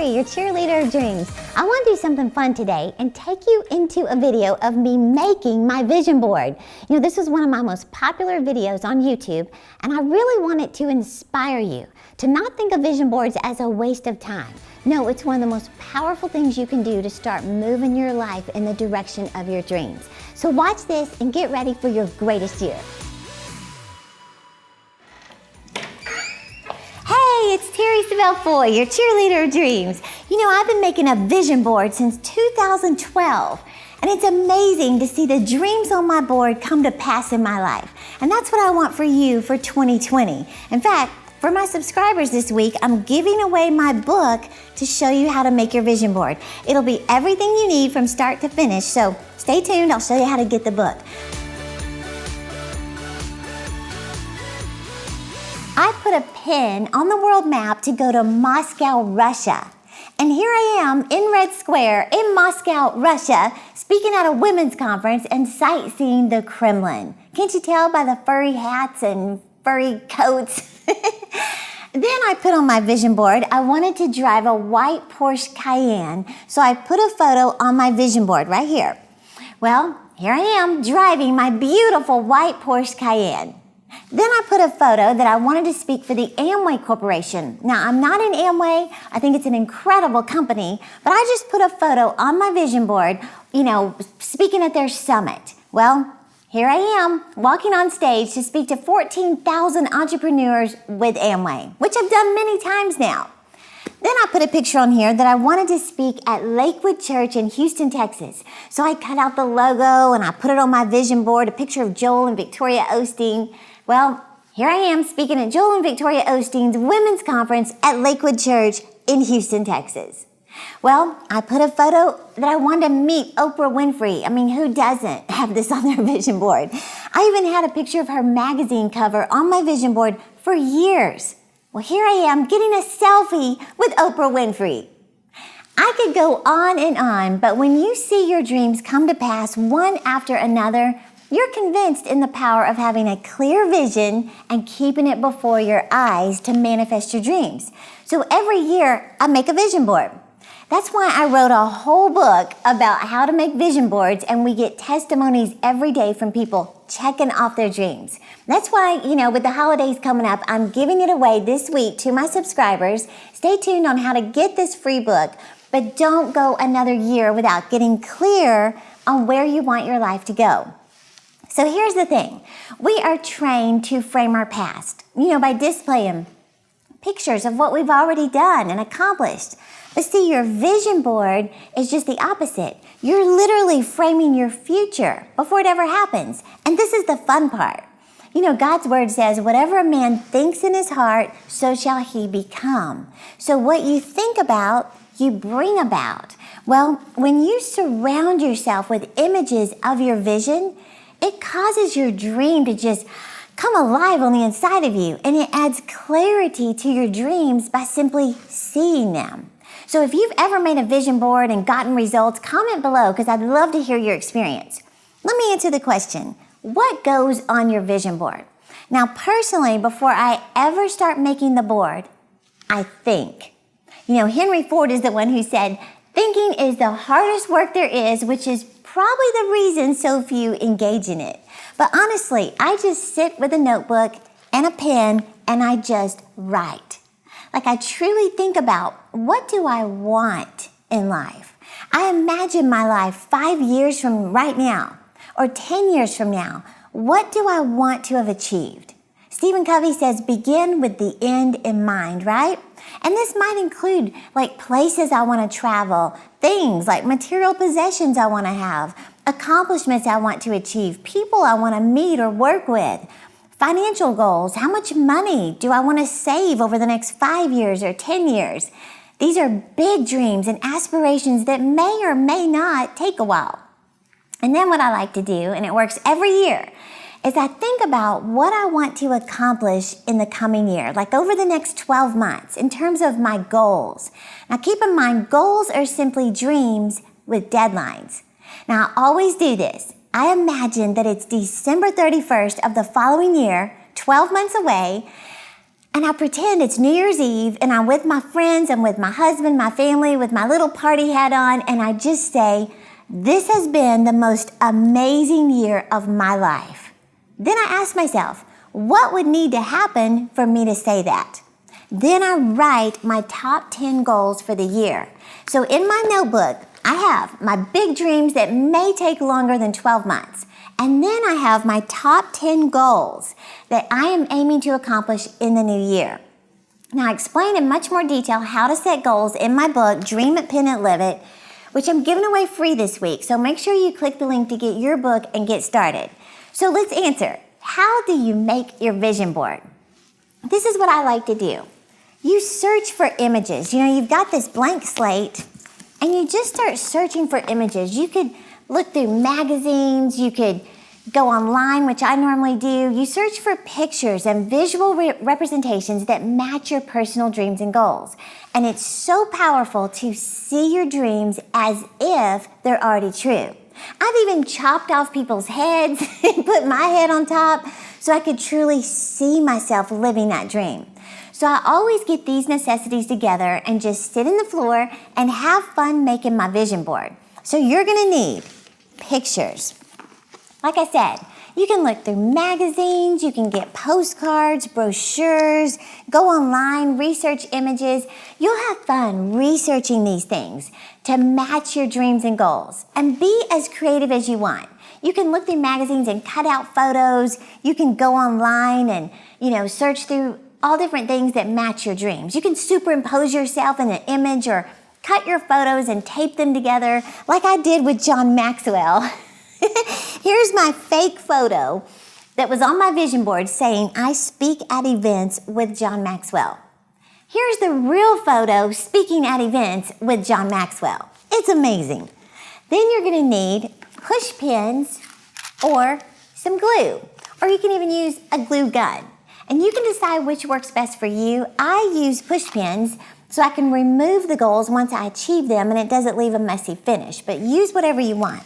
Terri, your cheerleader of dreams. I want to do something fun today and take you into a video of me making my vision board. You know, this is one of my most popular videos on YouTube, and I really want it to inspire you to not think of vision boards as a waste of time. No, it's one of the most powerful things you can do to start moving your life in the direction of your dreams. So watch this and get ready for your greatest year. Hey, it's Terri Savelle, your cheerleader of dreams. You know, I've been making a vision board since 2012, and it's amazing to see the dreams on my board come to pass in my life. And that's what I want for you for 2020. In fact, for my subscribers this week, I'm giving away my book to show you how to make your vision board. It'll be everything you need from start to finish, so stay tuned, I'll show you how to get the book. I put a pin on the world map to go to Moscow, Russia. And here I am in Red Square in Moscow, Russia, speaking at a women's conference and sightseeing the Kremlin. Can't you tell by the furry hats and furry coats? Then I put on my vision board, I wanted to drive a white Porsche Cayenne, so I put a photo on my vision board right here. Well, here I am driving my beautiful white Porsche Cayenne. Then I put a photo that I wanted to speak for the Amway Corporation. Now, I'm not in Amway. I think it's an incredible company, but I just put a photo on my vision board, you know, speaking at their summit. Well, here I am, walking on stage to speak to 14,000 entrepreneurs with Amway, which I've done many times now. Then I put a picture on here that I wanted to speak at Lakewood Church in Houston, Texas. So I cut out the logo and I put it on my vision board, a picture of Joel and Victoria Osteen. Well, here I am speaking at Joel and Victoria Osteen's women's conference at Lakewood Church in Houston, Texas. Well, I put a photo that I wanted to meet Oprah Winfrey. I mean, who doesn't have this on their vision board? I even had a picture of her magazine cover on my vision board for years. Well, here I am getting a selfie with Oprah Winfrey. I could go on and on, but when you see your dreams come to pass one after another, you're convinced in the power of having a clear vision and keeping it before your eyes to manifest your dreams. So every year, I make a vision board. That's why I wrote a whole book about how to make vision boards, and we get testimonies every day from people checking off their dreams. That's why, you know, with the holidays coming up, I'm giving it away this week to my subscribers. Stay tuned on how to get this free book, but don't go another year without getting clear on where you want your life to go. So here's the thing. We are trained to frame our past, you know, by displaying pictures of what we've already done and accomplished. But see, your vision board is just the opposite. You're literally framing your future before it ever happens. And this is the fun part. You know, God's word says, whatever a man thinks in his heart, so shall he become. So what you think about, you bring about. Well, when you surround yourself with images of your vision, it causes your dream to just come alive on the inside of you, and it adds clarity to your dreams by simply seeing them. So if you've ever made a vision board and gotten results, comment below because I'd love to hear your experience. Let me answer the question, what goes on your vision board? Now, personally, before I ever start making the board, I think. You know, Henry Ford is the one who said, thinking is the hardest work there is, which is probably the reason so few engage in it. But honestly, I just sit with a notebook and a pen and I just write. Like I truly think about, what do I want in life? I imagine my life 5 years from right now or 10 years from now. What do I want to have achieved? Stephen Covey says, begin with the end in mind, right? And this might include like places I want to travel, things like material possessions I want to have, accomplishments I want to achieve, people I want to meet or work with, financial goals, how much money do I want to save over the next 5 years or 10 years? These are big dreams and aspirations that may or may not take a while. And then what I like to do, and it works every year, is I think about what I want to accomplish in the coming year, like over the next 12 months, in terms of my goals. Now keep in mind, goals are simply dreams with deadlines. Now I always do this. I imagine that it's December 31st of the following year, 12 months away, And I pretend it's New Year's Eve and I'm with my friends, I'm with my husband, my family, with my little party hat on, and I just say, this has been the most amazing year of my life. Then I ask myself, what would need to happen for me to say that? Then I write my top 10 goals for the year. So in my notebook, I have my big dreams that may take longer than 12 months. And then I have my top 10 goals that I am aiming to accomplish in the new year. Now, I explain in much more detail how to set goals in my book, Dream It, Pen It, Live It, which I'm giving away free this week. So make sure you click the link to get your book and get started. So let's answer. How do you make your vision board? This is what I like to do. You search for images. You've got this blank slate and you just start searching for images. You could look through magazines, you could go online, which I normally do. You search for pictures and visual representations that match your personal dreams and goals. And it's so powerful to see your dreams as if they're already true. I've even chopped off people's heads and put my head on top so I could truly see myself living that dream. So I always get these necessities together and just sit in the floor and have fun making my vision board. So you're gonna need pictures. Like I said, you can look through magazines, you can get postcards, brochures, go online, research images. You'll have fun researching these things to match your dreams and goals, and be as creative as you want. You can look through magazines and cut out photos. You can go online and, search through all different things that match your dreams. You can superimpose yourself in an image or cut your photos and tape them together like I did with John Maxwell. Here's my fake photo that was on my vision board saying, I speak at events with John Maxwell. Here's the real photo speaking at events with John Maxwell. It's amazing. Then you're gonna need push pins or some glue, or you can even use a glue gun. And you can decide which works best for you. I use push pins so I can remove the goals once I achieve them and it doesn't leave a messy finish, but use whatever you want.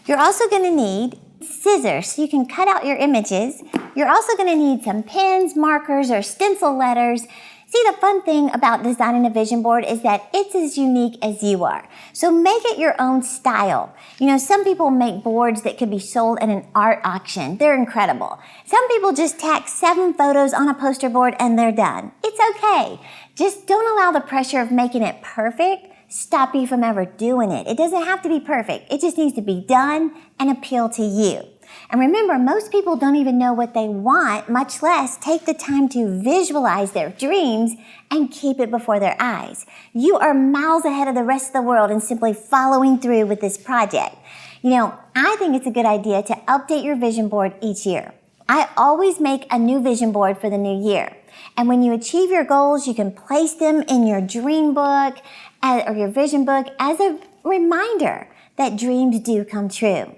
You're also gonna need scissors so you can cut out your images. You're also gonna need some pens, markers, or stencil letters. See, the fun thing about designing a vision board is that it's as unique as you are. So make it your own style. Some people make boards that could be sold at an art auction. They're incredible. Some people just tack 7 photos on a poster board and they're done. It's okay. Just don't allow the pressure of making it perfect stop you from ever doing it. It doesn't have to be perfect. It just needs to be done and appeal to you. And remember, most people don't even know what they want, much less take the time to visualize their dreams and keep it before their eyes. You are miles ahead of the rest of the world in simply following through with this project. I think it's a good idea to update your vision board each year. I always make a new vision board for the new year. And when you achieve your goals, you can place them in your dream book or your vision book as a reminder that dreams do come true.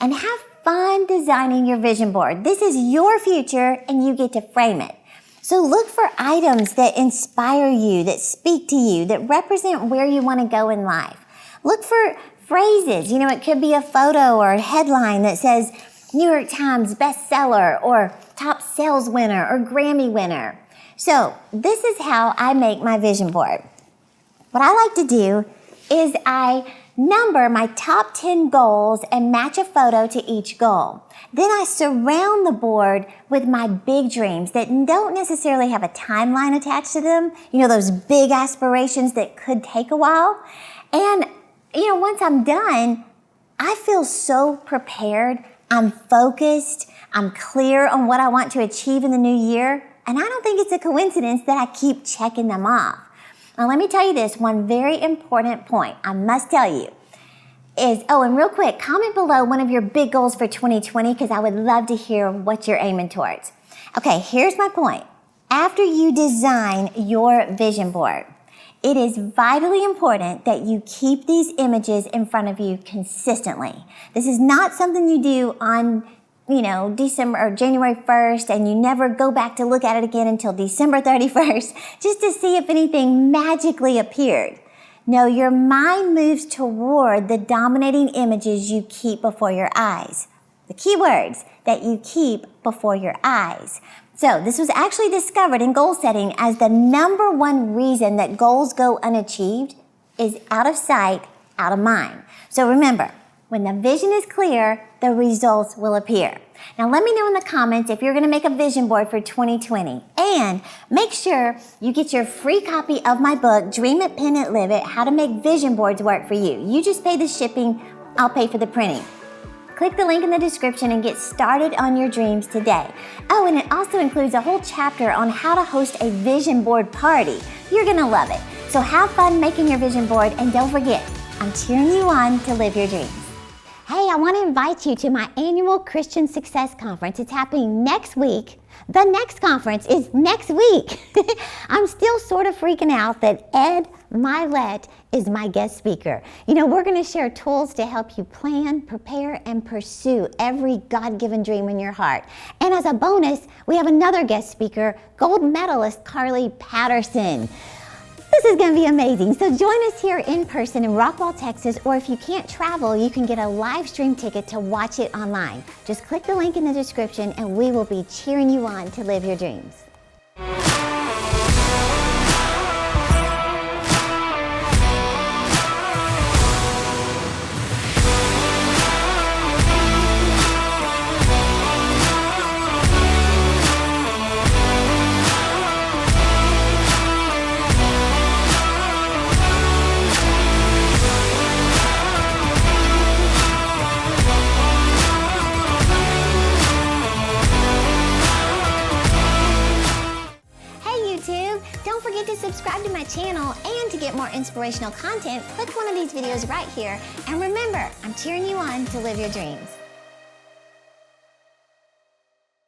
And have fun designing your vision board. This is your future and you get to frame it. So look for items that inspire you, that speak to you, that represent where you want to go in life. Look for phrases. It could be a photo or a headline that says New York Times bestseller or top sales winner or Grammy winner. So this is how I make my vision board. What I like to do is I number my top 10 goals and match a photo to each goal. Then I surround the board with my big dreams that don't necessarily have a timeline attached to them. Those big aspirations that could take a while. And, once I'm done, I feel so prepared. I'm focused. I'm clear on what I want to achieve in the new year. And I don't think it's a coincidence that I keep checking them off. Now, let me tell you this, one very important point I must tell you is, and real quick, comment below one of your big goals for 2020 because I would love to hear what you're aiming towards. Okay, here's my point. After you design your vision board, it is vitally important that you keep these images in front of you consistently. This is not something you do on December or January 1st, and you never go back to look at it again until December 31st, just to see if anything magically appeared. No, your mind moves toward the dominating images you keep before your eyes. The key words that you keep before your eyes. So this was actually discovered in goal setting as the #1 reason that goals go unachieved is out of sight, out of mind. So remember, when the vision is clear, the results will appear. Now let me know in the comments if you're going to make a vision board for 2020. And make sure you get your free copy of my book, Dream It, Pen It, Live It, How to Make Vision Boards Work for You. You just pay the shipping, I'll pay for the printing. Click the link in the description and get started on your dreams today. Oh, and it also includes a whole chapter on how to host a vision board party. You're going to love it. So have fun making your vision board, and don't forget, I'm cheering you on to live your dreams. Hey, I want to invite you to my annual Christian Success Conference. It's happening next week. The next conference is next week. I'm still sort of freaking out that Ed Mylett is my guest speaker. You know, we're going to share tools to help you plan, prepare, and pursue every God-given dream in your heart. And as a bonus, we have another guest speaker, gold medalist Carly Patterson. This is going to be amazing. So join us here in person in Rockwall, Texas, or if you can't travel, you can get a live stream ticket to watch it online. Just click the link in the description and we will be cheering you on to live your dreams. Don't forget to subscribe to my channel, and to get more inspirational content, click one of these videos right here. And remember, I'm cheering you on to live your dreams.